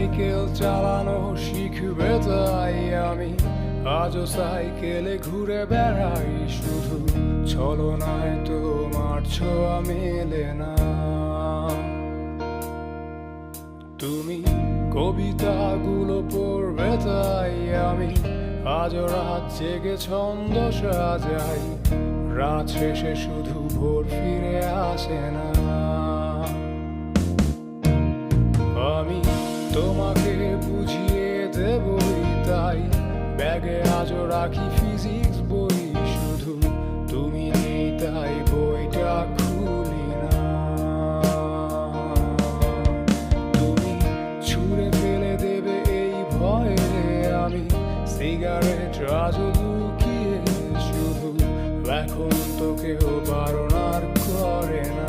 Cycle চালানো শিখবে তাই আমি আজও সাইকেলে ঘুরে বেড়াই, শুধু ছলনায় তোমার ছোঁয়া মেলে না। তুমি কবিতাগুলো পড়বে তাই আমি আজও রাত জেগে ছন্দ সাজাই, রাত শেষে শুধু ভোর ফিরে আসে না। আমি তোমাকে বুঝিয়ে দেবই তাই ব্যাগে আজও রাখি ফিজিক্স বই, শুধু তুমি নেই তাই বইটা খুলি না। তুমি ছুঁড়ে ফেলে দেবে এই ভয়ে আমি সিগারেট আজও লুকিয়ে, শুধু এখন তো কেউ বারণ আর করে না।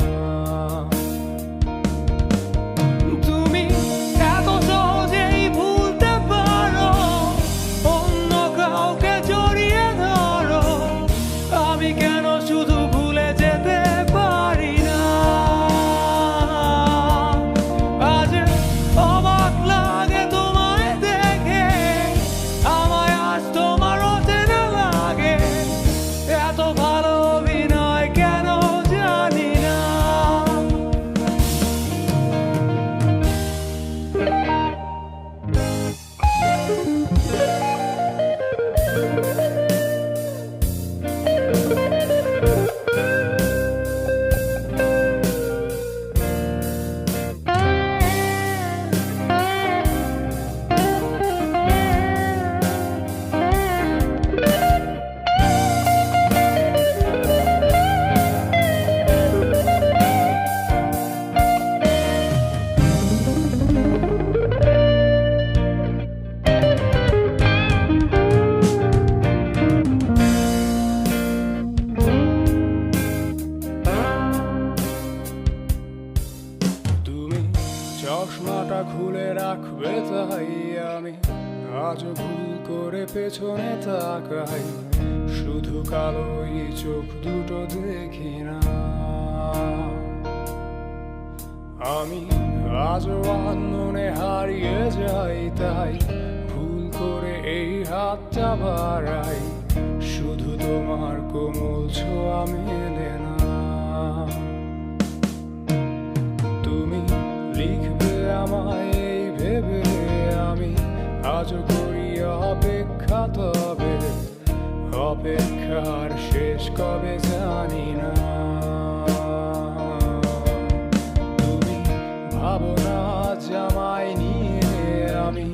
চশমাটা খুলে রাখবে তাই আমি আজও ভুল করে পেছনে তাকাই, শুধু কালোই চোখ দুটো দেখি না। আমি আজও আনমনে হারিয়ে যাই তাই ভুল করে এই হাতটা বাড়াই, শুধু তোমার কোমল ছোঁয়া মেলে না। তুমি লিখবে আমায় এই ভেবে আমি আজও করি অপেক্ষা, তবে অপেক্ষার শেষ কবে জানি না। তুমি ভাবনা জামাই নিয়ে আমি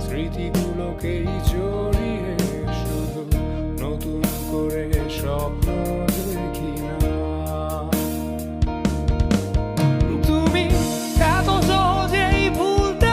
স্মৃতিগুলোকেই জড়িয়ে, শুধু নতুন করে স্বপ্ন দেখি না। এত সহজেই ভুলতে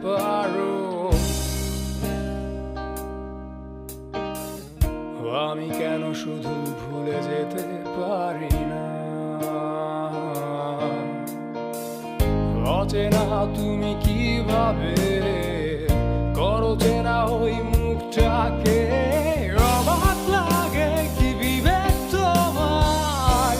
পারো, আমি কেন শুধু ভুলে যেতে পারি না। অচেনা তুমি কিভাবে করো চেনা ওই মুখটাকে, অবাক লাগে কি বিবেক তোমার।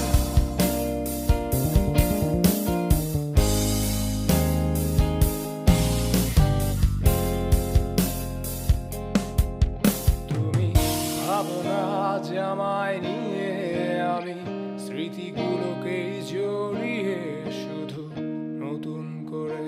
ভাবনা জামাই নিয়ে আমি স্মৃতিগুলোকেই জড়িয়ে, শুধু নতুন করে